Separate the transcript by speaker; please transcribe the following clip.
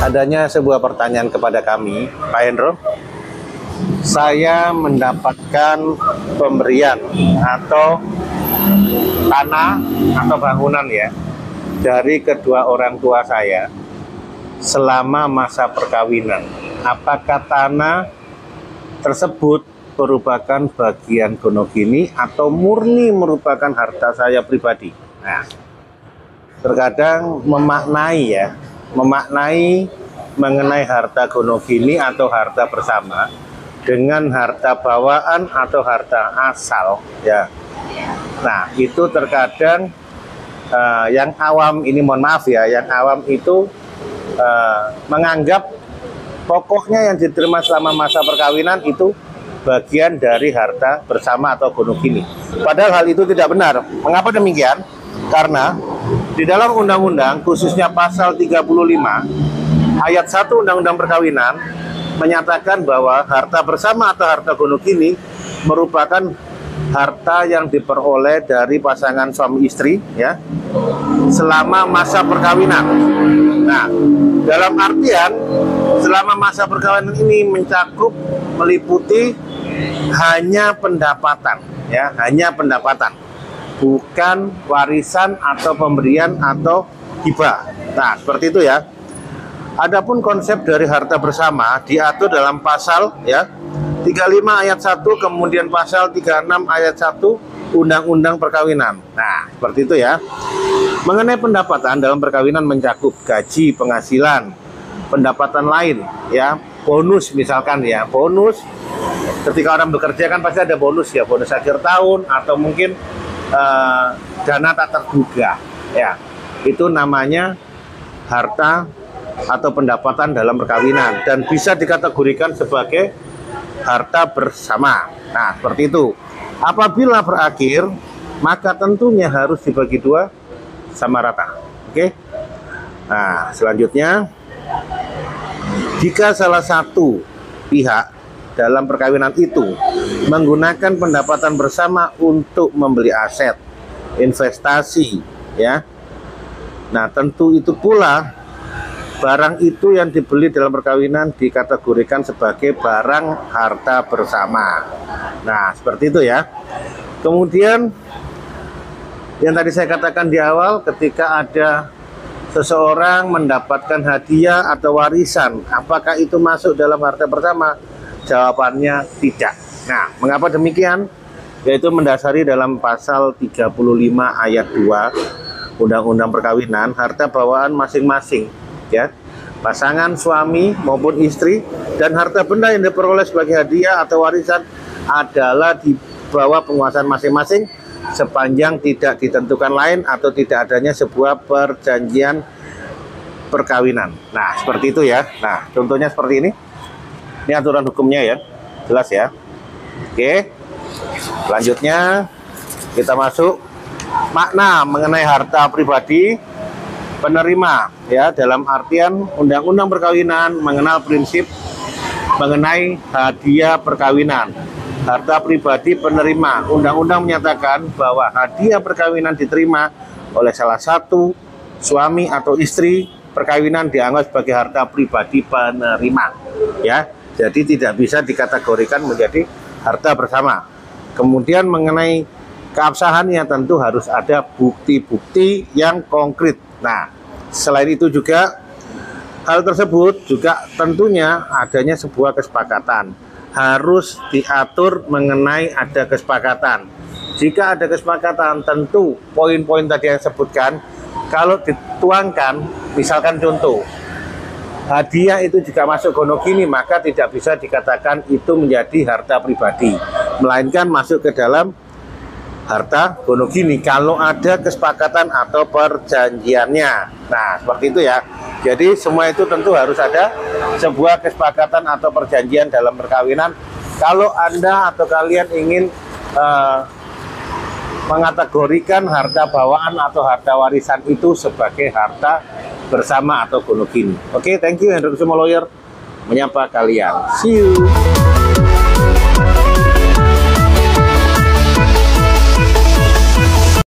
Speaker 1: Adanya sebuah pertanyaan kepada kami, Pak Hendro. Saya mendapatkan pemberian atau tanah atau bangunan ya dari kedua orang tua saya selama masa perkawinan. Apakah tanah tersebut merupakan bagian gonogini atau murni merupakan harta saya pribadi? Nah, terkadang memaknai mengenai harta gonogini atau harta bersama dengan harta bawaan atau harta asal ya. Nah, itu terkadang yang awam ini, mohon maaf ya, yang awam itu menganggap pokoknya yang diterima selama masa perkawinan itu bagian dari harta bersama atau gonogini. Padahal hal itu tidak benar. Mengapa demikian? Karena di dalam undang-undang, khususnya pasal 35 ayat 1 Undang-Undang Perkawinan menyatakan bahwa harta bersama atau harta gonogini merupakan harta yang diperoleh dari pasangan suami istri ya selama masa perkawinan. Nah, dalam artian selama masa perkawinan ini mencakup meliputi hanya pendapatan ya, hanya pendapatan, bukan warisan atau pemberian atau hibah. Nah, seperti itu ya. Adapun konsep dari harta bersama diatur dalam pasal ya 35 ayat 1 kemudian pasal 36 ayat 1 Undang-Undang Perkawinan. Nah, seperti itu ya. Mengenai pendapatan dalam perkawinan mencakup gaji, penghasilan, pendapatan lain ya, bonus misalkan ya, bonus ketika orang bekerja kan pasti ada bonus ya, bonus akhir tahun atau mungkin dana tak terduga ya. Itu namanya harta atau pendapatan dalam perkawinan dan bisa dikategorikan sebagai harta bersama. Nah, seperti itu. Apabila berakhir, maka tentunya harus dibagi dua sama rata. Oke. Nah, selanjutnya, jika salah satu pihak dalam perkawinan itu menggunakan pendapatan bersama untuk membeli aset, investasi, ya. Nah, tentu itu pula barang itu yang dibeli dalam perkawinan dikategorikan sebagai barang harta bersama. Nah, seperti itu ya. Kemudian yang tadi saya katakan di awal, ketika ada seseorang mendapatkan hadiah atau warisan, apakah itu masuk dalam harta bersama? Jawabannya tidak. Nah, mengapa demikian? Yaitu mendasari dalam pasal 35 ayat 2 Undang-Undang Perkawinan, harta bawaan masing-masing ya, pasangan suami maupun istri, dan harta benda yang diperoleh sebagai hadiah atau warisan adalah di bawah penguasaan masing-masing sepanjang tidak ditentukan lain atau tidak adanya sebuah perjanjian perkawinan. Nah, seperti itu ya. Nah, contohnya seperti ini. Ini aturan hukumnya ya, jelas ya. Oke, selanjutnya kita masuk makna mengenai harta pribadi penerima ya, dalam artian Undang-Undang Perkawinan mengenal prinsip mengenai hadiah perkawinan. Harta pribadi penerima, undang-undang menyatakan bahwa hadiah perkawinan diterima oleh salah satu suami atau istri perkawinan dianggap sebagai harta pribadi penerima ya. Jadi tidak bisa dikategorikan menjadi harta bersama. Kemudian mengenai keabsahannya tentu harus ada bukti-bukti yang konkret. Nah, selain itu juga hal tersebut juga tentunya adanya sebuah kesepakatan. Harus diatur mengenai ada kesepakatan. Jika ada kesepakatan, tentu poin-poin tadi yang sebutkan, kalau dituangkan, misalkan contoh, hadiah itu juga masuk gonogini, maka tidak bisa dikatakan itu menjadi harta pribadi, melainkan masuk ke dalam harta gonogini kalau ada kesepakatan atau perjanjiannya. Nah, seperti itu ya. Jadi semua itu tentu harus ada sebuah kesepakatan atau perjanjian dalam perkawinan. Kalau Anda atau kalian ingin mengategorikan harta bawaan atau harta warisan itu sebagai harta bersama atau gonogini. Oke, thank you. Hendro Kusumo Lawyer menyapa kalian. See you.